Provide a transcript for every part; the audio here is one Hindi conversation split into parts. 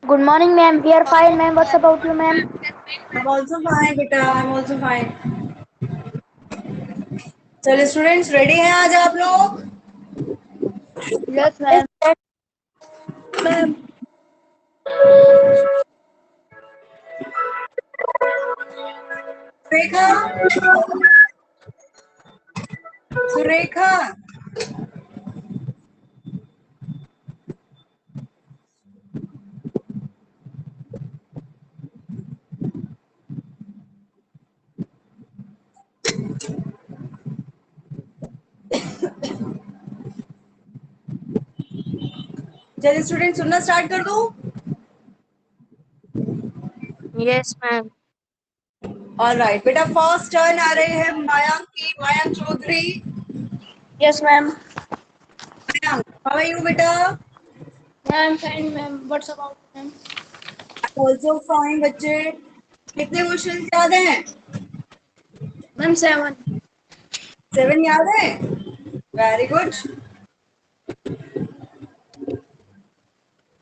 Good morning, ma'am. We are fine, ma'am. What's about you, ma'am? I'm also fine, beta. I'm also fine. चलो स्टूडेंट्स रेडी हैं आज आप लोग? Yes, ma'am. Ma'am. Surekha, Surekha, चलिए स्टूडेंट सुनना स्टार्ट कर दूं? Yes, ma'am. ऑलराइट बेटा, फर्स्ट टर्न आ रही है मयंक की, Mayank Chaudhary. Yes, ma'am. Mayank, how are you बेटा? I'm fine, ma'am. What's about you, ma'am? Also fine बच्चे। कितने क्वेश्चन याद हैं? Ma'am, 7. 7 याद है? Very good.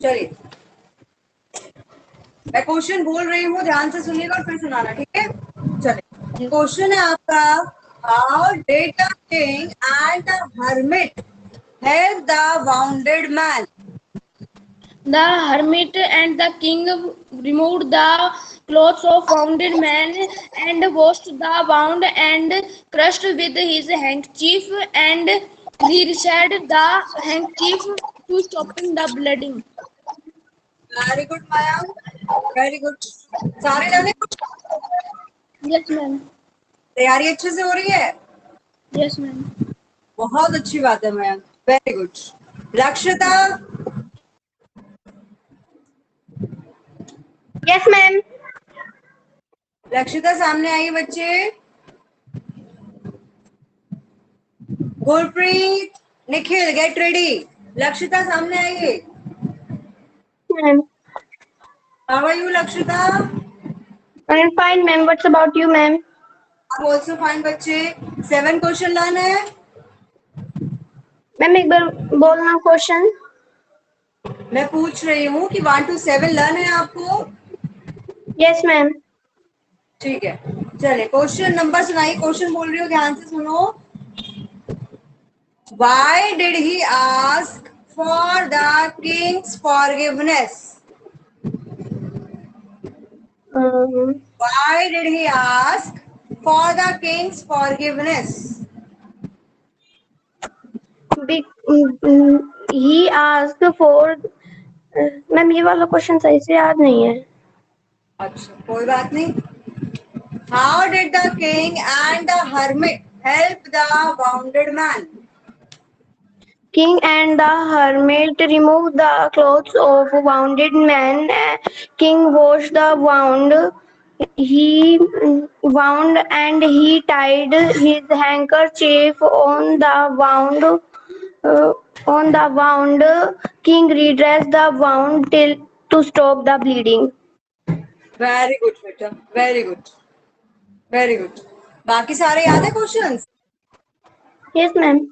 चलिए मैं क्वेश्चन बोल रही हूँ, ध्यान से सुनिएगा और फिर सुनाना, ठीक है? चलिए Yes. क्वेश्चन है आपका, how did the king and the hermit help the wounded man? The hermit and the king removed the clothes of wounded man and washed the wound and crushed with his handkerchief and he reset the handkerchief to stopping the bleeding. Very good Mayank, very good. सारे जाने Yes, ma'am. तैयारी अच्छे से हो रही है? Yes, ma'am. बहुत अच्छी बात है Mayank, very good. Rakshita, Yes, ma'am. Rakshita सामने आइए बच्चे। Gurpreet, Nikhil get ready. लक्षिता सामने आइए। Ma'am. How are you Lakshita? I'm fine, ma'am. What's about you, ma'am? आप ऑल्सो फाइन बच्चे। 7 क्वेश्चन लाना है। मैम एक बार बोलना क्वेश्चन। मैं पूछ रही हूँ कि 1 to 7 लर्न है आपको? Yes ma'am. ठीक है, चलिए क्वेश्चन नंबर सुनाइए। क्वेश्चन बोल रही हूँ, ध्यान से सुनो। Why did he ask for the king's forgiveness? Why did he ask for the king's forgiveness? He asked for. Ma'am ये वाला क्वेश्चन सही से याद नहीं है। अच्छा कोई बात नहीं। How did the king and the hermit help the wounded man? King and the hermit removed the clothes of wounded man. King washed the wound. He wound and he tied his handkerchief on the wound. On the wound, King redressed the wound till to stop the bleeding. Very good बेटा, very good, very good। बाकी सारे याद है क्वेश्चंस? Yes, ma'am.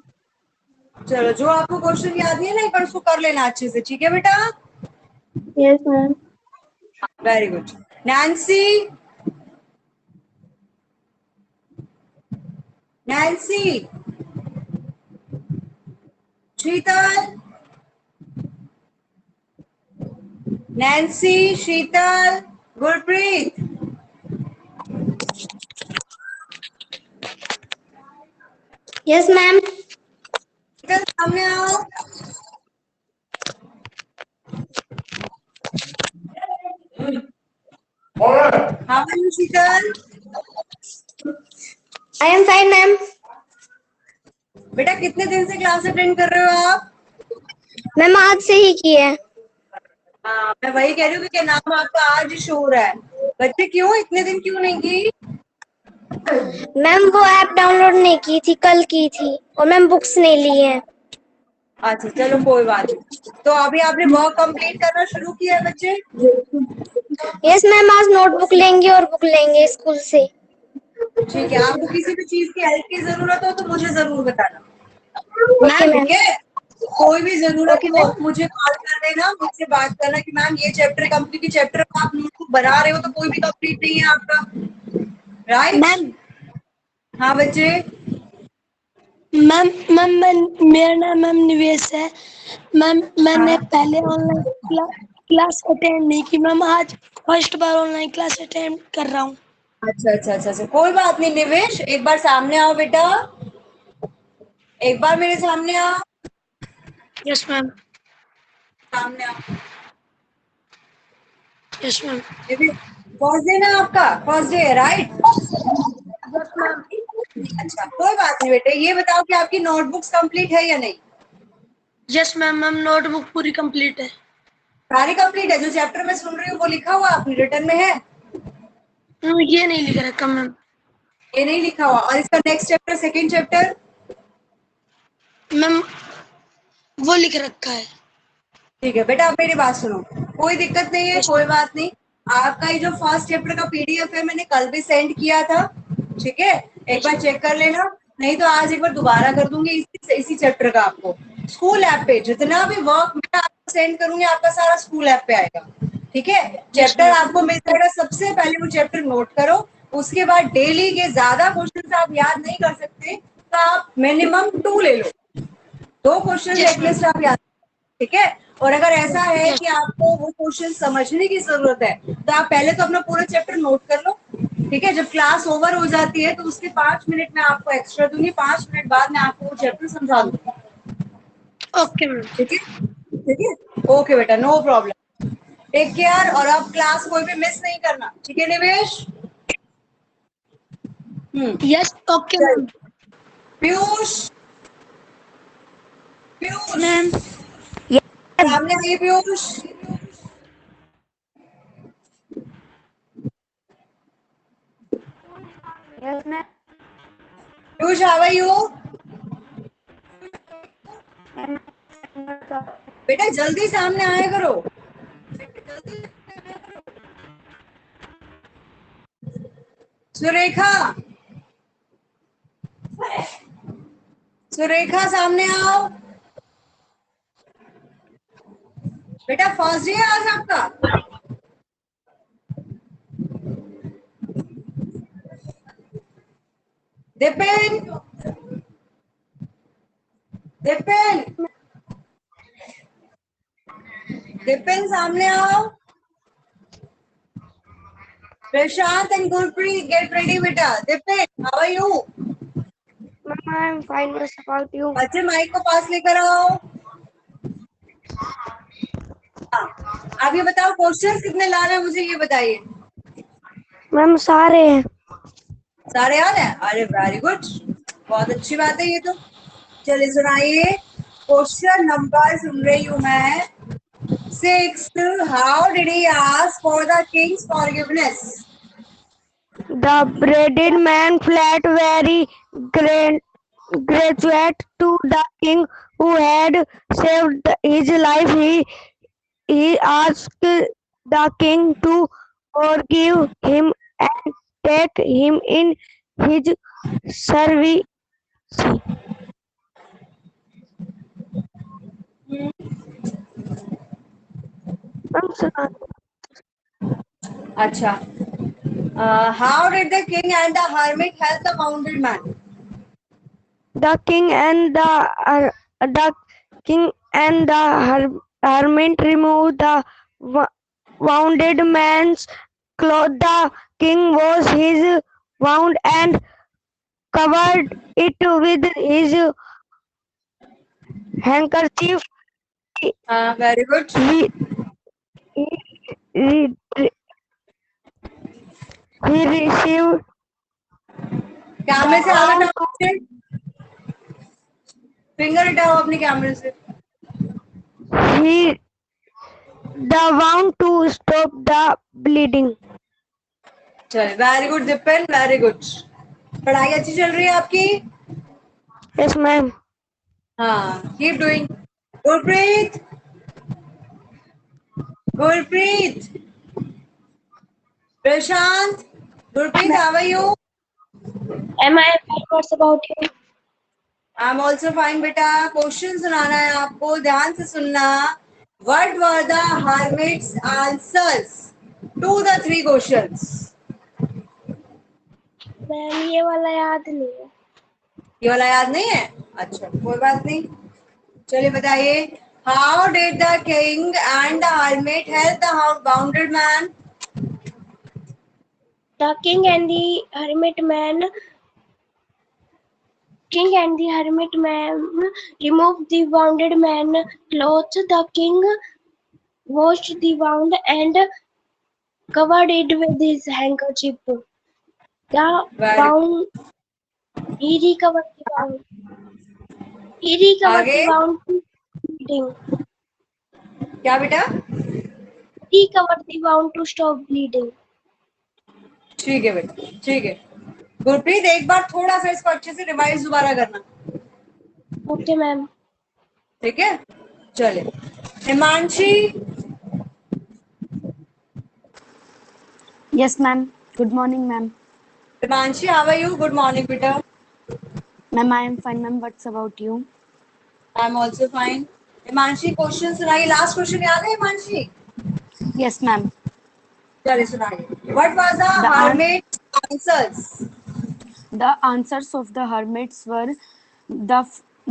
चलो जो आपको क्वेश्चन याद नहीं है ना, एक बार उसको कर लेना अच्छे से, ठीक है बेटा? Yes, ma'am. Very good. Nancy, Nancy, Sheetal, Nancy, Sheetal, Gurpreet, Yes, ma'am. Sheetal सामने आओ। How are you Sheetal? I am fine, ma'am. बेटा कितने दिन से क्लास अटेंड कर रहे हो आप? मैम आज से ही की है। हाँ मैं वही कह रही हूँ कि नाम आपका आज ही शो हो रहा है। बच्चे क्यों इतने दिन क्यों नहीं की? मैम वो ऐप डाउनलोड नहीं की थी, कल की थी और मैम बुक्स नहीं ली है। अच्छा चलो कोई बात नहीं। तो अभी आपने वर्क कंप्लीट करना शुरू किया है बच्चे? यस मैम, आज नोटबुक लेंगे और बुक लेंगे स्कूल से। ठीक है, आपको किसी भी चीज की हेल्प की जरूरत हो तो मुझे जरूर बताना। Okay ma'am. ठीक है, कोई भी जरूरत हो मुझे कॉल कर देना, मुझसे बात करना कि मैम ये चैप्टर कंप्लीट, चैप्टर आप नोटबुक बना रहे हो तो कोई भी कंप्लीट नहीं है आपका, राइट? मैम हाँ बच्चे। मैम मैम मैं मेरा नाम मैम निवेश है मैम। मैंने हाँ। पहले ऑनलाइन क्लास अटेंड नहीं की मैम, आज फर्स्ट बार ऑनलाइन क्लास अटेंड कर रहा हूँ। अच्छा अच्छा अच्छा अच्छा, कोई बात नहीं निवेश, एक बार सामने आओ बेटा, एक बार मेरे सामने आओ, यस मैम। सामने आओ। Yes ma'am. फर्स्ट डे ना आपका, फर्स्ट डे है राइट? Yes ma'am. अच्छा कोई बात नहीं बेटे, ये बताओ कि आपकी नोटबुक्स कंप्लीट है या नहीं? यस मैम मैम नोटबुक पूरी कंप्लीट है। सारी कंप्लीट है? जो चैप्टर मैं सुन रही हूँ वो लिखा हुआ आपने रिटर्न में है? ये नहीं लिख रखा मैम। ये नहीं लिखा हुआ, और इसका next chapter, second chapter? Ma'am वो लिख रखा है। ठीक है बेटा, आप मेरी बात सुनो, कोई दिक्कत नहीं है, यस कोई बात नहीं। आपका ये जो फर्स्ट चैप्टर का पीडीएफ है मैंने कल भी सेंड किया था, ठीक है? एक बार चेक कर लेना, नहीं तो आज एक बार दोबारा कर दूंगी इसी चैप्टर का आपको। स्कूल ऐप पे जितना भी वर्क मैं आपको सेंड करूंगी आपका सारा स्कूल ऐप पे आएगा, ठीक है? Yes chapter ma'am. आपको मिल जाएगा, सबसे पहले वो चैप्टर नोट करो, उसके बाद डेली के ज्यादा क्वेश्चन आप याद नहीं कर सकते तो आप मिनिमम 2 ले लो, 2 क्वेश्चन यस मैम। एटलीस्ट आप याद, ठीक है? और अगर ऐसा है यस कि आपको वो क्वेश्चन समझने की जरूरत है तो आप पहले तो अपना पूरा चैप्टर नोट कर लो, ठीक है? जब क्लास ओवर हो जाती है तो उसके 5 मिनट में आपको एक्स्ट्रा दूंगी, 5 मिनट बाद मैं आपको वो चैप्टर समझा दूंगी, ओके मैम। ठीक है? ठीक है, ओके बेटा, नो प्रॉब्लम, टेक केयर, और अब क्लास कोई भी मिस नहीं करना, ठीक है निवेश? यस ओके चल मैम। पीयूष, पीयूष मैम सामने आइए Piyush. Yes, ma'am. Piyush how are you? बेटा जल्दी सामने आया करो। सुरेखा, सुरेखा सामने आओ बेटा, फर्स्ट डे है आज आपका। दिपिन, दिपिन, दिपिन सामने आओ। Prashant and Gurpreet get ready बेटा। Dipin how are you? Mama, I'm fine. What about you? बच्चे माइक को पास लेकर आओ। हाँ, आप ये बताओ क्वेश्चंस कितने ला रहे हैं मुझे ये बताइए। मैम सारे हैं। सारे याद है? अरे वेरी गुड, बहुत अच्छी बात है ये तो। चलिए सुनाइए, क्वेश्चन नंबर सुन रही हूँ मैं, 6, how did he ask for the Kings forgiveness? The bearded man fled very gratitude to the king who had saved his life. He asked the king to forgive him and take him in his service. Ma'am सुना अच्छा, how did the king and the hermit help the wounded man? the king and the king and the hermit removed the wounded man's clothes. The king was his wound and covered it with his handkerchief. Very good, He, he, he, he received कैमरे से हाथ हटाओ, फिंगर हटाओ अपने कैमरे से। he the wound to stop the bleeding. चलिए very good Dipin, very good, पढ़ाई अच्छी चल रही है आपकी? Yes, ma'am. हाँ, keep doing. Gurpreet, Gurpreet, Prashant, Gurpreet how are you? Am I fine? What's about you? I am also fine बेटा। क्वेश्चन सुनाना है आपको, ध्यान से सुनना। What were the hermit's answers to the three questions? Ma'am ये वाला याद नहीं है। ये वाला याद नहीं है? अच्छा कोई बात नहीं, चलिए बताइए। How did the king and the hermit help the wounded man? The king and the hermit man removed the wounded man clothes. The king washed the wound and covered it with his handkerchief. The Very wound he recovered the wound. He recovered आगे the wound to bleeding. क्या बेटा? He covered the wound to stop bleeding. ठीक है बेटा, ठीक है। गुरप्रीत एक बार थोड़ा सा इसको अच्छे से रिवाइज दोबारा करना, Okay, ma'am. ठीक है? चलिए Himanshi. Yes, ma'am. Good morning, ma'am. Himanshi how are you? Good morning बेटा। Ma'am, I am fine, ma'am. What's about you? I am also fine. Himanshi question सुनाइए, लास्ट क्वेश्चन याद है हिमांशी? Yes, ma'am. चलिए सुनाइए। What was the The an- hermit's answers? the answers of the hermits were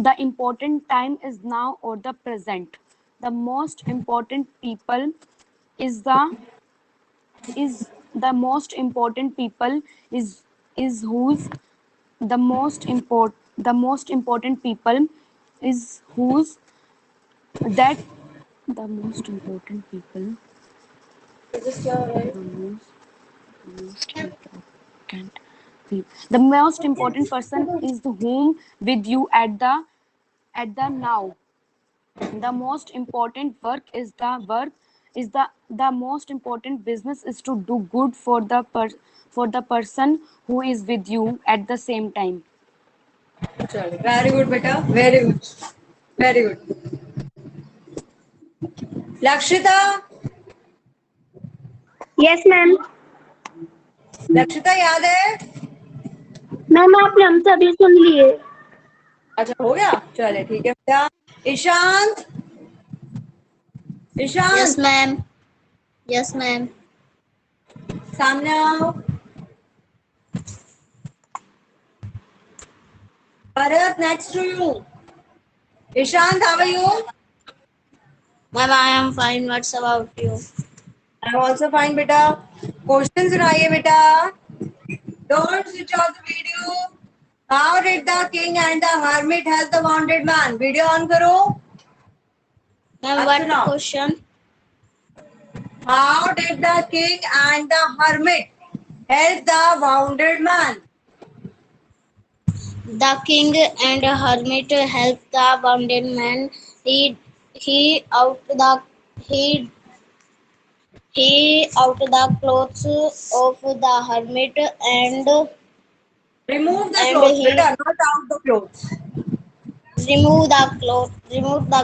the important time is now or the present. The most important people is the most important people is whose the most important people is whose that the most important people the most important the most important person is whom with you at the now. The most important work is the most important business is to do good for for the person who is with you at the same time. चलिए वेरी गुड बेटा, very good, very good. Lakshita, Yes, ma'am. Lakshita याद है? मैम आपने हम सभी सुन लिए। अच्छा हो गया, चलिए ठीक है बेटा। Ishant, Yes, Ishant ma'am. Yes, ma'am. सामने आओ। Bharat next to you. Ishant how are you? Ma'am, I am fine. What's about you? I am also fine बेटा। क्वेश्चन सुनाइए बेटा। Don't switch off the video. How did the king and the hermit help the wanted man? Video on करो। Ma'am, अब what सुनाओ। question? How did the king and the hermit help the wounded man? The king and hermit helped the wounded man. He out the he he out the clothes of the hermit Remove the and clothes, he better, not out the clothes. remove the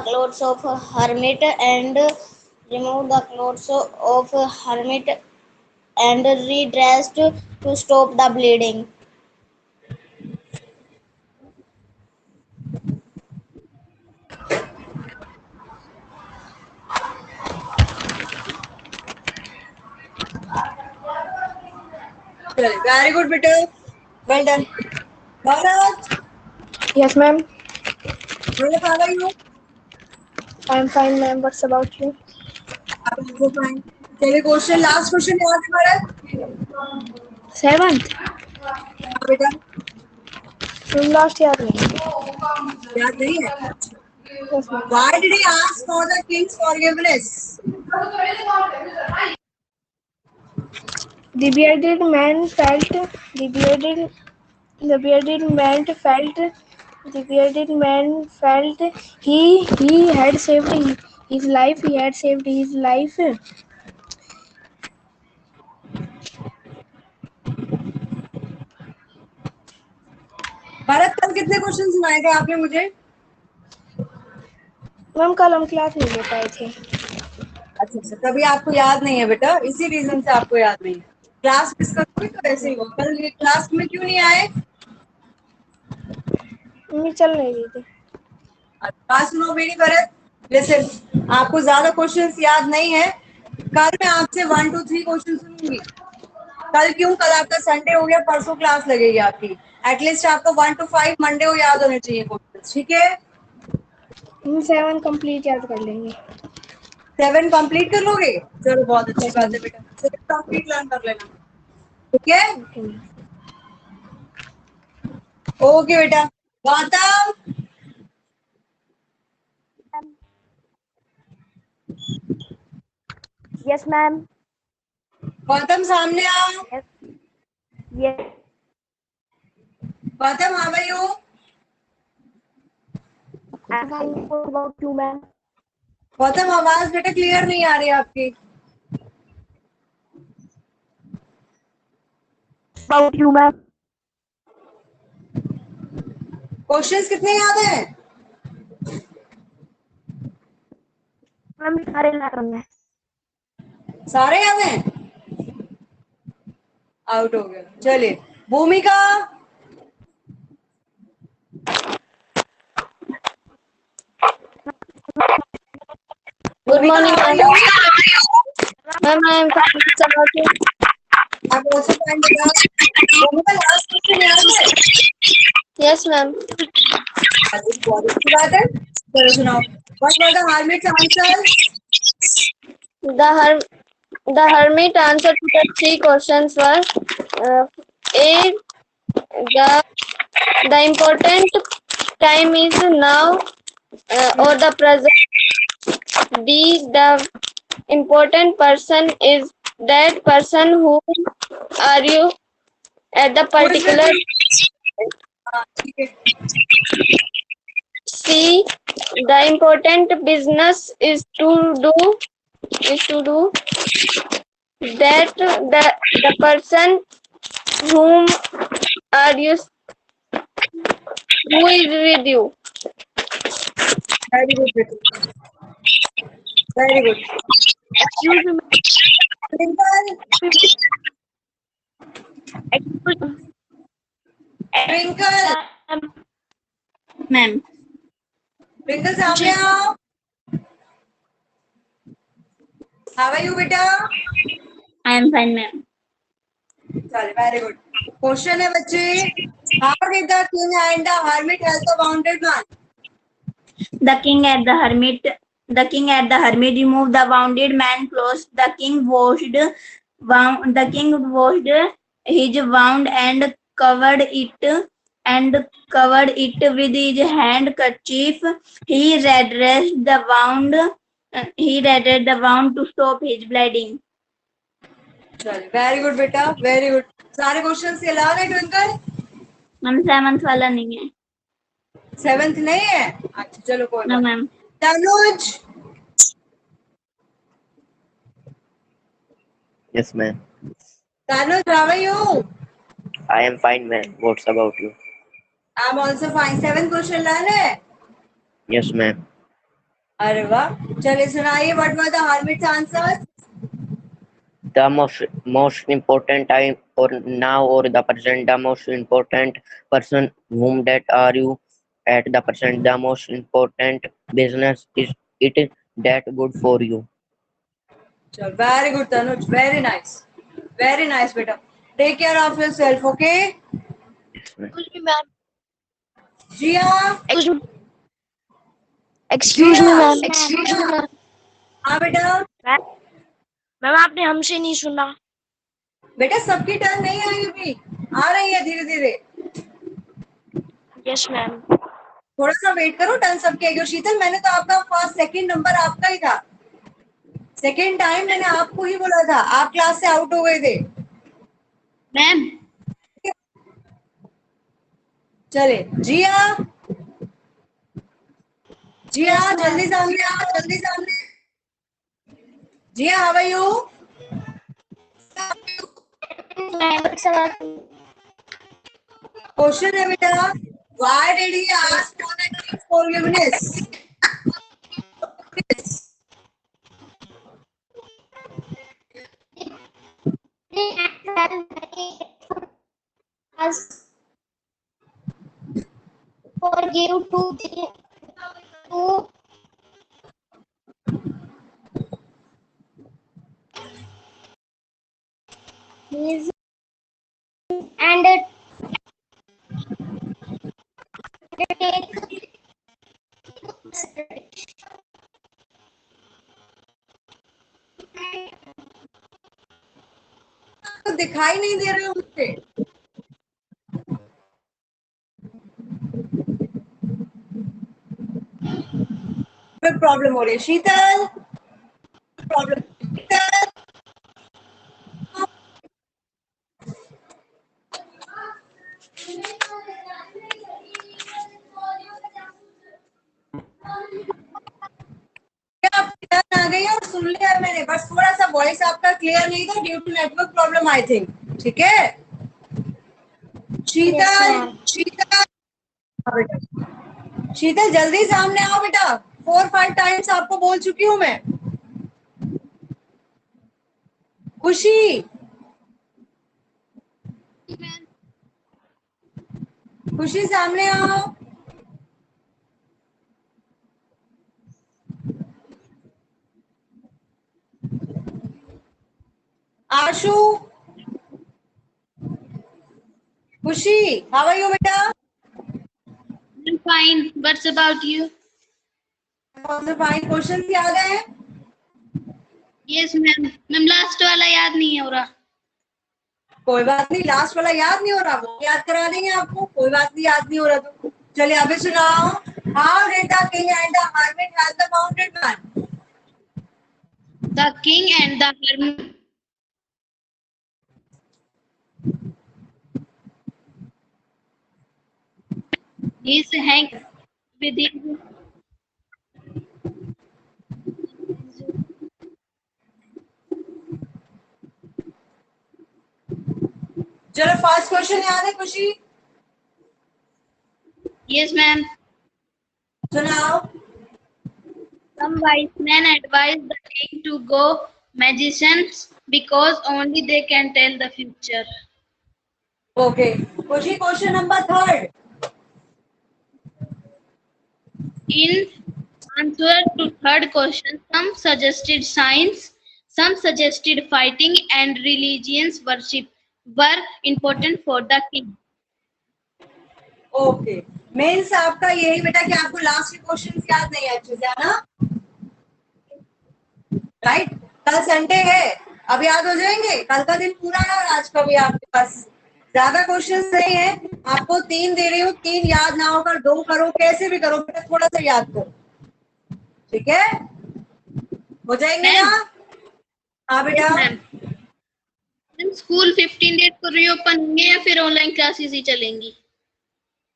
clothes of hermit and remove the clothes of hermit and redressed to stop the bleeding. Very good, better. Well done. Bharat, Yes, ma'am. Bharat, how are you? I am fine, ma'am. What's about you? I'm also fine. चलिए क्वेश्चन, लास्ट क्वेश्चन याद है भरत? Seventh. हाँ बेटा, Last याद नहीं। याद नहीं है? Yes, ma'am. Why did he ask for the king's forgiveness? The bearded man felt. The bearded. The bearded man felt. The bearded man felt he had saved his life. He had saved his life. Bharat कल कितने क्वेश्चन सुनाए थे आपने मुझे? मैम कल हम क्लास नहीं ले पाए थे। अच्छा अच्छा, तभी आपको याद नहीं है बेटा, इसी रीजन से आपको याद नहीं है। क्लास मिस करोगे तो ऐसे ही हो। कल ये क्लास में क्यों नहीं आए? नहीं चल रही थी। बात सुनो मेरी भरत, लिसन, आपको ज्यादा क्वेश्चंस याद नहीं है, कल मैं आपसे 1 2 3 क्वेश्चन सुनूंगी। कल क्यों? कल आपका संडे हो गया, परसों क्लास लगेगी आपकी। एटलीस्ट आपको 1 to 5 मंडे को याद होने चाहिए क्वेश्चन, ठीक है? 7 कंप्लीट याद कर लेंगे। 7 कंप्लीट कर लोगे? चलो बहुत अच्छी Yes, बात ma'am. है बेटा, 7 कंप्लीट लर्न कर लेना, ठीक है? Okay, ma'am. ओके बेटा। Gautam, Yes, ma'am. गौतम सामने आओ। Yes. Yes. Gautam, how are you? I'm fine. What about you, ma'am? Gautam, आवाज बेटा क्लियर नहीं आ रही आपकी। About you, ma'am? क्वेश्चंस कितने याद हैं? Ma'am, सारे ला रहा हूँ। सारे याद हैं? आउट हो गए। चलिए, भूमिका। Good Bhumika, morning, how are ma'am. You? Ma'am, I am fine. It's about you. आप ऑल्सो फाइन बेटा। भूमिका, लास्ट क्वेश्चन याद है? Yes, ma'am. बहुत अच्छी बात है। चलो सुनाओ। What were the hermit's answer? The her the hermit answer to the three questions were A. The important time is now or the present. B. The important person is that person who are you at the particular. हाँ, ठीक है। C. The important business is to do that the person whom are you who is with you. Very good बेटा, very good. Excuse me, Twinkle, excuse me, Twinkle, ma'am. Twinkle सामने आओ। हाउ आर यू बेटा? I am fine, ma'am. चल, वेरी गुड। क्वेश्चन है बच्चे, how did the king and the hermit help the wounded man? The king at the hermit removed the wounded man clothes. The king washed his wound and covered it with his handkerchief. He redressed the wound to stop his bleeding. चल, वेरी गुड बेटा, वेरी गुड। सारे क्वेश्चन से याद है ट्विंकल? मैम 7th वाला नहीं है। 7th नहीं है? अच्छा चलो कोई No, बात। Ma'am. Tanuj, Yes, ma'am. Tanuj, how are you? I am fine, ma'am. What's about you? I am also fine. 7th question learn है? Yes, ma'am. अरे वाह, चलिए सुनाइए, what were the hermit's answer? The most important time or now or the present, the most important person whom that are you at the present, the most important business is it that good for you. चल, very good Tanuj, very nice बेटा। Take care of yourself, okay? Yes, ma'am. Excuse me, ma'am. Jiya, Excuse me, ma'am. हाँ बेटा। मैम आपने हमसे नहीं सुना। बेटा सबकी टर्न नहीं आई अभी, आ रही है धीरे धीरे। Yes ma'am. थोड़ा सा वेट करो, टर्न सबकी आएगी। और शीतल, मैंने तो आपका फर्स्ट सेकंड नंबर आपका ही था। सेकंड टाइम मैंने आपको ही बोला था, आप क्लास से आउट हो गए थे। मैम चले, जिया, जिया जल्दी सामने आओ, जल्दी सामने। जिया, हाउ आर यू? क्वेश्चन है बेटा, why did he ask for forgiveness? As for give to his and take तो दिखाई नहीं दे रहे हो मुझे। फिर प्रॉब्लम हो रही है शीतल, प्रॉब्लम शीतल। क्या आप टर्न आ गई है और सुन लिया है मैंने, बस थोड़ा सा वॉइस आपका क्लियर नहीं था due to network problem I think. ठीक है शीतल, शीतल हाँ बेटा, शीतल जल्दी सामने आओ बेटा, 4-5 टाइम्स आपको बोल चुकी हूँ मैं। खुशी, खुशी सामने आओ। आशु, खुशी, हाउ आर यू बेटा? I'm fine. What's about you? Fine, question याद है? Yes, ma'am. मैम लास्ट वाला याद नहीं हो रहा। कोई बात नहीं, लास्ट वाला याद नहीं हो रहा, वो याद करा देंगे आपको, कोई बात नहीं, याद नहीं हो रहा तो चलिए अभी सुनाओ। How did the king and the hermit help the mountain man? The king and the hermit. He's hang with his. चलो फर्स्ट क्वेश्चन याद है खुशी? Yes, ma'am. सुनाओ। Some wise men advise the king to go magicians because only they can tell the future. Okay Khushi, question number third. In answer to third question, some suggested science, some suggested fighting, and religions worship were important for the king. Okay मेंस आपका यही बेटा कि आपको लास्ट के क्वेश्चन याद नहीं है अच्छे से, है ना? राइट, कल संडे है, अब याद हो जाएंगे, कल का दिन पूरा है और आज का भी आपके पास ज्यादा क्वेश्चंस नहीं है। आपको 3 दे रही हूँ, 3 याद ना होकर 2 करो, कैसे भी करो बेटा, थोड़ा सा याद करो, ठीक है? हो जाएंगे ना? हाँ बेटा। मैम स्कूल 15 डेज को रीओपन होंगे या फिर ऑनलाइन क्लासेस ही चलेंगी?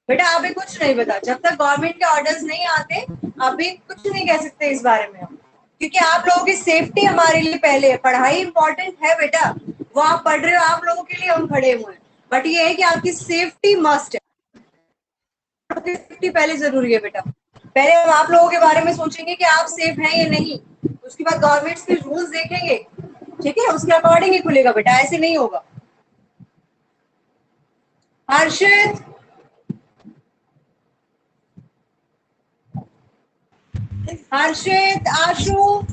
बेटा अभी कुछ नहीं पता, जब तक गवर्नमेंट के ऑर्डर्स नहीं आते अभी कुछ नहीं कह सकते इस बारे में हम, क्योंकि आप लोगों की सेफ्टी हमारे लिए पहले है। पढ़ाई इंपॉर्टेंट है बेटा, वो आप पढ़ रहे हो, आप लोगों के लिए हम खड़े हुए हैं, बट ये है कि आपकी सेफ्टी मस्ट है, सेफ्टी पहले जरूरी है बेटा। पहले हम आप लोगों के बारे में सोचेंगे कि आप सेफ हैं या नहीं, उसके बाद गवर्नमेंट के रूल्स देखेंगे, ठीक है? उसके अकॉर्डिंग ही खुलेगा बेटा, ऐसे नहीं होगा। हर्षित, हर्षित, आशु,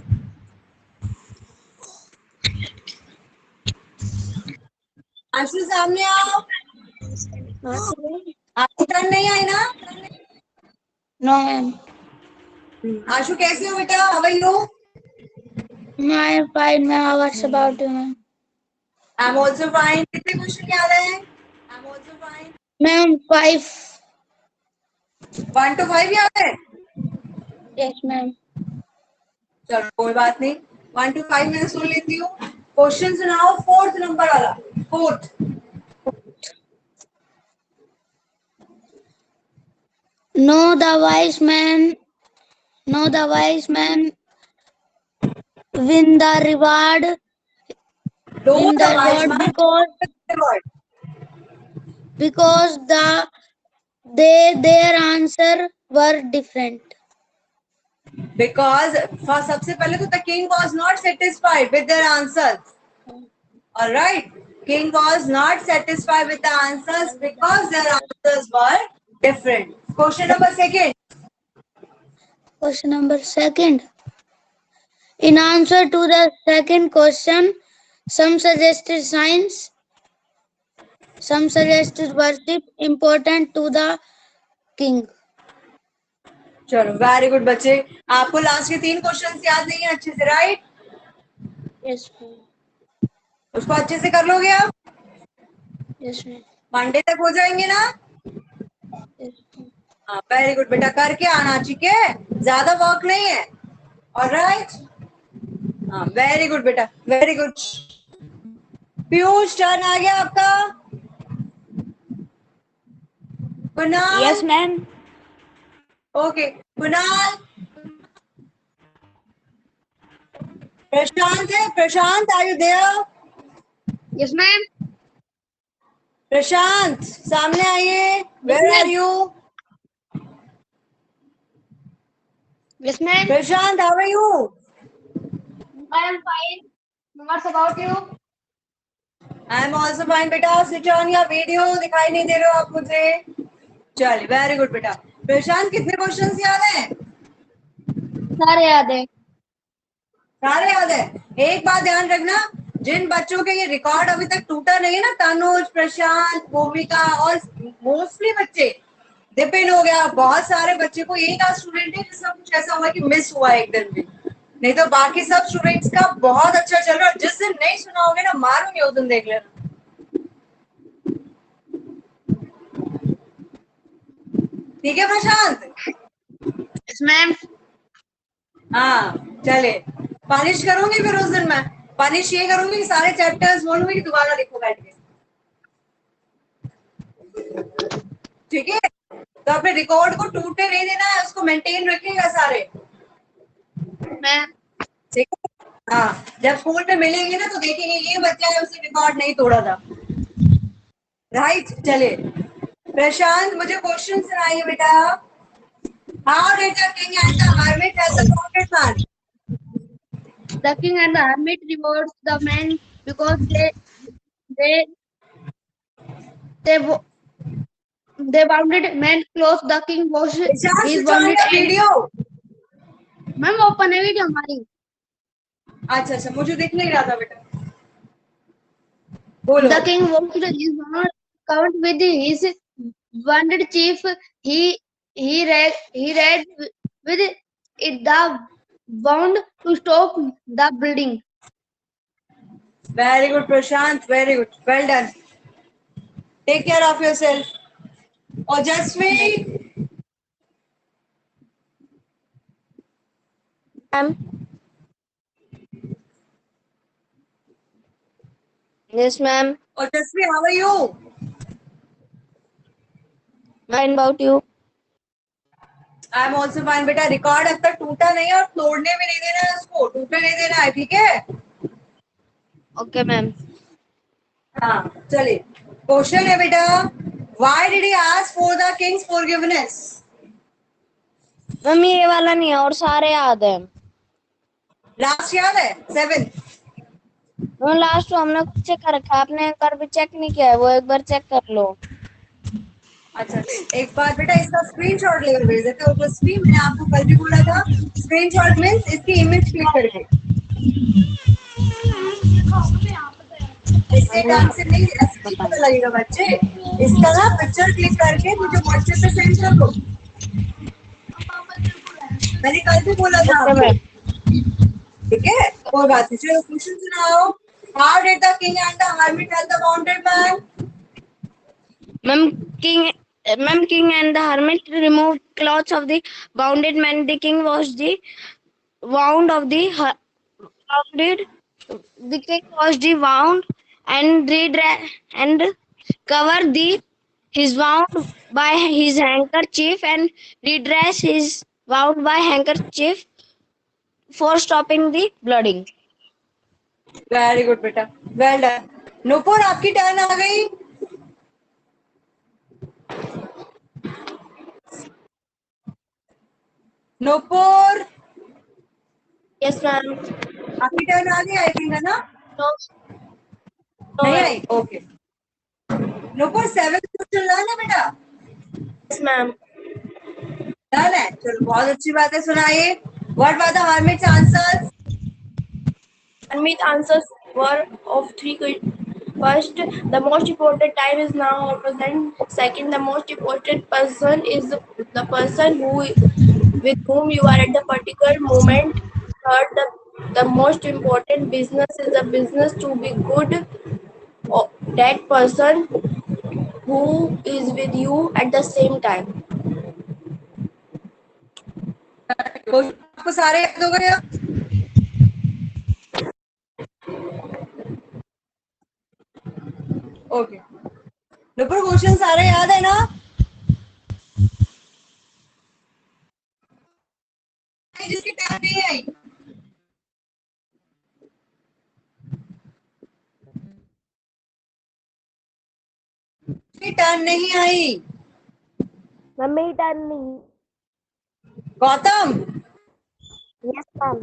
आशु सामने आओ। आपको टर्न नहीं आई ना? No, ma'am. आशु कैसे हो बेटा? How are you? I am fine, ma'am. What's about you, ma'am? I am also fine. कितने क्वेश्चन याद है? I am also fine. Ma'am, 5. 1 to 5 याद है? Yes, ma'am. चलो कोई बात नहीं, 1 to 5 मैं सुन लेती हूँ। क्वेश्चन सुनाओ, 4th नंबर वाला, 4th। No, the wise man. No, the wise man win the reward. Win the reward because their answer were different. Because सबसे पहले तो the king was not satisfied with their answers. All right, king was not satisfied with the answers because their answers were Different. Question number second. Question number second. In answer to the second question, some suggested signs, some suggested worship important to the king. चलो वेरी गुड बच्चे, आपको लास्ट के 3 क्वेश्चन याद नहीं है अच्छे से, राइट? Yes, ma'am. उसको अच्छे से कर लोगे आप? Yes, ma'am. मंडे तक हो जाएंगे ना? Yes, ma'am. हाँ वेरी गुड बेटा, करके आना, ठीक है? ज्यादा वर्क नहीं है, ऑलराइट? हाँ वेरी गुड बेटा, वेरी गुड। पीयूष टर्न आ गया आपका। Kunal. Yes, ma'am. Okay Kunal. Prashant है, Prashant are you there? Yes, ma'am. Prashant सामने आइए, where are you? Yes, ma'am. Prashant how are you? I am fine. What's about you? I am also fine बेटा, स्विच ऑन योर वीडियो, दिखाई नहीं दे रहे हो आप मुझे? चलिए वेरी गुड बेटा। प्रशांत कितने क्वेश्चंस याद हैं? सारे याद है। सारे याद है। एक बात ध्यान रखना, जिन बच्चों के ये रिकॉर्ड अभी तक टूटा नहीं है ना, तनुज, प्रशांत, भूमिका और मोस्टली बच्चे, दिपिन हो गया, बहुत सारे बच्चे को यही का स्टूडेंट है जिसका कुछ ऐसा हुआ कि मिस हुआ एक दिन भी, नहीं तो बाकी सब स्टूडेंट्स का बहुत अच्छा चल रहा है। जिस दिन नहीं सुना होगे ना, मारूंगी उस दिन, देख लेना। ठीक है प्रशांत? Yes, ma'am. हाँ चले, पनिश करूंगी फिर उस दिन मैं, पनिश ये करूंगी कि सारे चैप्टर्स बोलूंगी कि दोबारा लिखो बैठ के, ठीक है? तो अपने रिकॉर्ड को टूटने नहीं देना है, उसको मेंटेन रखिएगा सारे, Ma'am. ठीक है? हाँ जब स्कूल में मिलेंगे ना तो देखेंगे ये बच्चा है उसने रिकॉर्ड नहीं तोड़ा था, राइट? चले प्रशांत, मुझे क्वेश्चन सुनाइए बेटा। How did the king and the hermit have the pocket man? The king and the hermit rewards the men because they they wo- they wounded men close. The king washed Prashant his switch on wounded your and video. Ma'am open है वीडियो हमारी। अच्छा अच्छा, मुझे दिख नहीं रहा था बेटा, बोलो। The king washed his wound covered with his wounded chief. He read with it the wound to stop the bleeding. Very good, Prashant. Very good. Well done. Take care of yourself. Ojaswi. Ma'am. Yes, ma'am. Ojaswi, how are you? Fine about you. I am also fine. बेटा रिकॉर्ड अब तक टूटा नहीं है और तोड़ने भी नहीं देना है, उसको टूटने नहीं देना है, ठीक है? Okay, ma'am. हाँ चलिए, क्वेश्चन है बेटा, Why did he ask for the king's forgiveness? Mummy ये वाला नहीं है और सारे याद है। लास्ट याद है 7? वो लास्ट हमने खुद चेक कर रखा है, आपने एक बार भी चेक नहीं किया है, वो एक बार चेक कर लो। अच्छा एक बार बेटा इसका स्क्रीनशॉट लेकर भेज देते हो ojaswi, मैंने आपको कल भी बोला था, स्क्रीनशॉट मींस इसकी इमेज क्लिक करके, इसके ढंग से नहीं, ऐसे नहीं पता लगेगा बच्चे, इसका ना पिक्चर क्लिक करके मुझे व्हाट्सएप पे सेंड कर दो, मैंने कल भी बोला था Okay, आपको, ma'am. ठीक है? कोई बात नहीं, चलो क्वेश्चन सुनाओ। How did the king and the hermit help the wounded man? King and the hermit removed clothes of the wounded man. The king washed the wound of the wounded. The king washed the wound and and covered his wound by his handkerchief and redressed his wound by handkerchief for stopping the bleeding. Very good बेटा, वेल डन। नुपुर आपकी टर्न आ गई। Nupur Yes, ma'am. आपकी टर्न आ गई आई थिंक, है ना? No, नहीं आई, ओके। नुपुर 7 क्वेश्चन लाना बेटा। Yes, ma'am. डन है, चलो बहुत अच्छी बात है, सुनाइए। What were the hermits answers? Hermit answers were of three. First, the most important time is now or present. Second, the most important person is the person who with whom you are at the particular moment. Third, the most important business is the business to be good. That person who is with you at the same time. आपको सारे याद हो गए? ओके, नुपुर क्वेश्चन सारे याद है ना? जिसकी टर्न नहीं आई, जिसकी टर्न नहीं आई। मम्मी टर्न नहीं। Gautam, yes ma'am.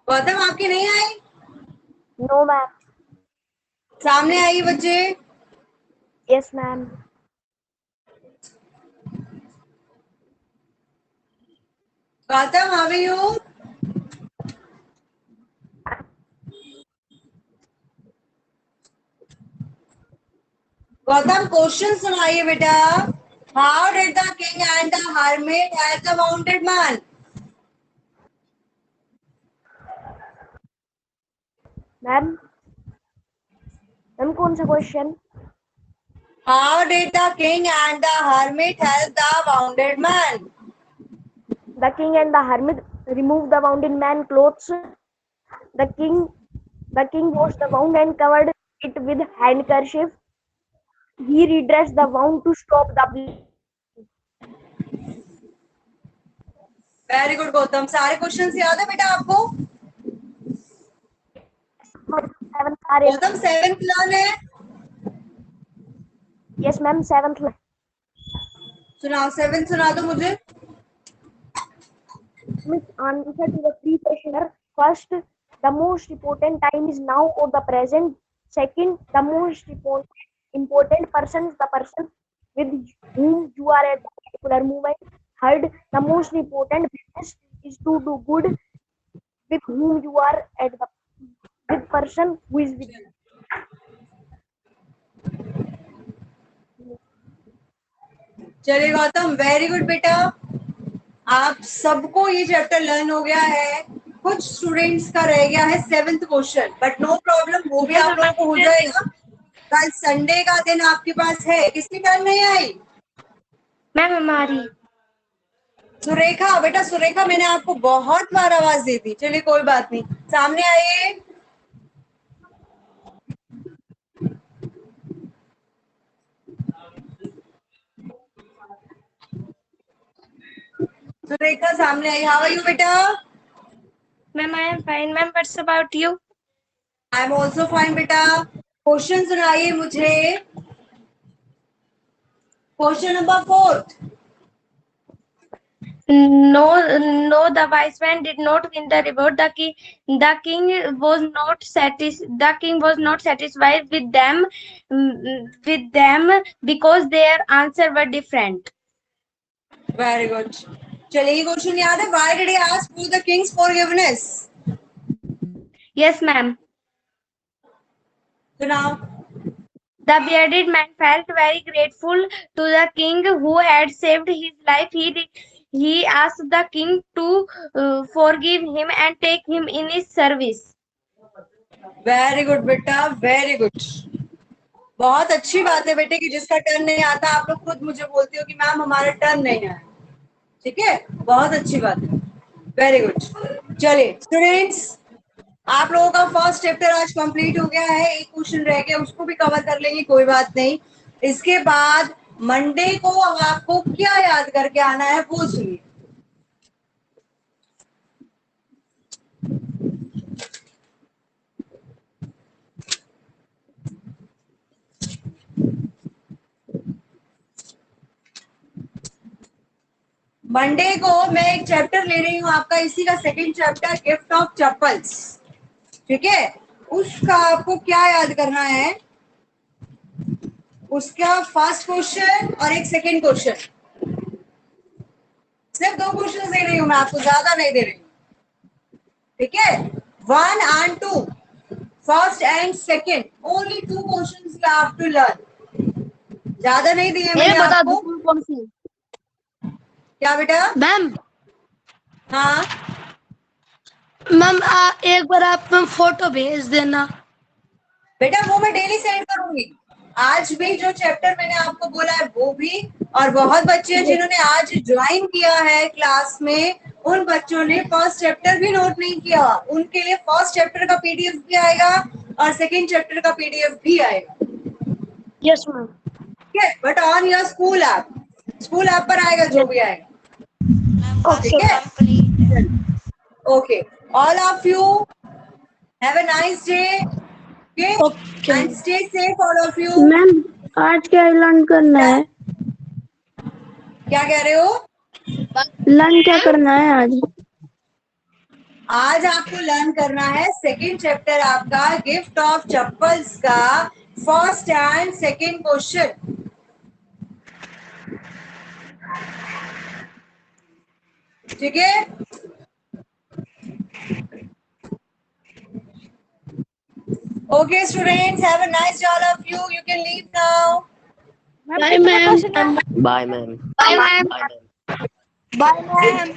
गौतम आपकी नहीं आई? No ma'am. सामने आई बच्चे। Yes ma'am. Gautam, how are you? Gautam question सुनाइए बेटा। How did the king and the hermit help the wounded man? Ma'am ma'am कौन सा question? How did the king and the hermit help the wounded man? The king and the hermit removed the wounded man's clothes. The king washed the wound and covered it with handkerchief. He redressed the wound to stop the bleeding. Very good Gautam, सारे क्वेश्चंस याद है बेटा आपको? गौतम 7th लर्न है? Yes ma'am, 7th. सुनाओ, 7th सुना दो मुझे। Answer to the three questioner. First, the most important time is now or the present. Second, the most important person is the person with whom you are at a particular moment. Third, the most important business is to do good with whom you are at the with person who is with you. चलिए गौतम, वेरी गुड बेटा, आप सबको ये चैप्टर लर्न हो गया है। कुछ स्टूडेंट्स का रह गया है 7th question, but no problem, वो भी आप लोगों को हो जाएगा। कल संडे का दिन आपके पास है। किसकी टर्न नहीं आई? मैम हमारी। सुरेखा, बेटा सुरेखा, मैंने आपको बहुत बार आवाज दी थी। चलिए कोई बात नहीं, सामने आइए। सुरेखा सामने आई। हाउ आर यू बेटा? Ma'am I am fine ma'am, what's about you? I am also fine बेटा। क्वेश्चन सुनाइए मुझे। Question number 4। No, no, the wise man did not win the reward. The king was not The king was not satisfied with them because their answer were different. Very good. चलिए, ये क्वेश्चन याद है? Why did he ask for the Kings forgiveness? Yes, ma'am. सुनाओ। The bearded man felt very grateful to the king who had saved his life. He asked the king to forgive him and take him in his service. Very good बेटा, वेरी गुड। बहुत अच्छी बात है बेटे कि जिसका टर्न नहीं आता, आप लोग खुद मुझे बोलते हो कि मैम हमारा टर्न नहीं आया। ठीक है, बहुत अच्छी बात है, वेरी गुड। चलिए स्टूडेंट्स, आप लोगों का फर्स्ट चैप्टर आज कंप्लीट हो गया है। एक क्वेश्चन रह गया, उसको भी कवर कर लेंगे, कोई बात नहीं। इसके बाद मंडे को आपको क्या याद करके आना है वो सुनिए। मंडे को मैं एक चैप्टर ले रही हूँ आपका, इसी का second chapter, gift of chappals. ठीक है, उसका आपको क्या याद करना है? उसका फर्स्ट क्वेश्चन और एक सेकंड क्वेश्चन, सिर्फ 2 क्वेश्चन दे रही हूँ मैं आपको, ज्यादा नहीं दे रही हूँ, ठीक है? 1 and 2, first and second, only 2 questions you have to learn, ज्यादा नहीं दिए मैंने बता आपको। दो कौन सी क्या बेटा? मैम? हाँ मैम एक बार आप फोटो भेज देना। बेटा, वो मैं डेली सेंड करूंगी। आज भी जो चैप्टर मैंने आपको बोला है वो भी, और बहुत बच्चे हैं जिन्होंने आज ज्वाइन किया है क्लास में, उन बच्चों ने फर्स्ट चैप्टर भी नोट नहीं किया, उनके लिए फर्स्ट चैप्टर का पीडीएफ भी आएगा और सेकंड चैप्टर का पीडीएफ भी आएगा, यस मैम। ठीक है? But on your school app पर आएगा जो भी आएगा, ओके ठीक है? Okay, all of you have a nice day, okay, okay and stay safe all of you. Ma'am आज क्या लर्न करना है? क्या कह रहे हो? लर्न क्या करना है आज? आज आपको लर्न करना है सेकंड चैप्टर आपका गिफ्ट ऑफ चप्पल्स का फर्स्ट एंड सेकंड क्वेश्चन, ठीक है? Okay students, have a nice day all of you, you can leave now. Bye ma'am. Bye, ma'am. Bye ma'am. Bye, ma'am.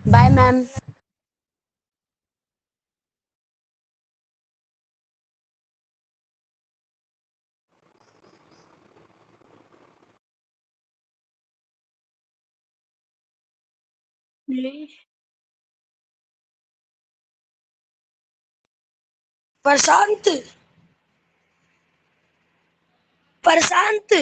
Bye ma'am. Bye, ma'am. Prashant, Prashant.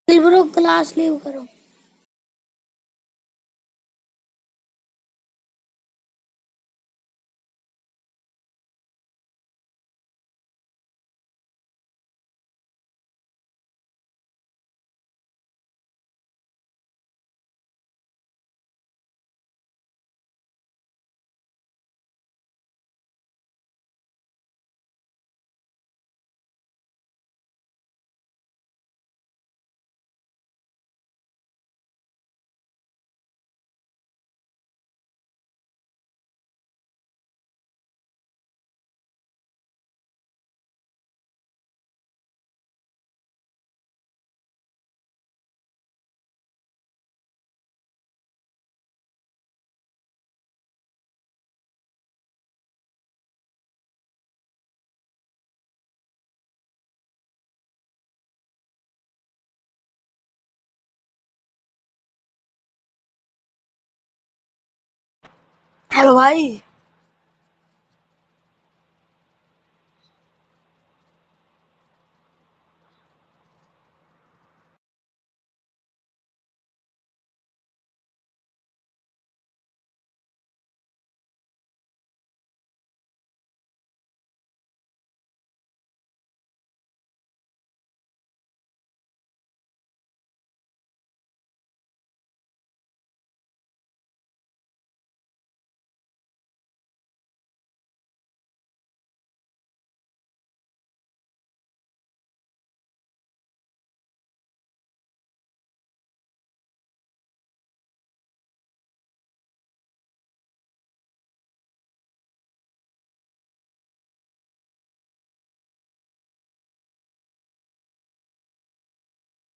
Bro class leave करो। हेलो भाई।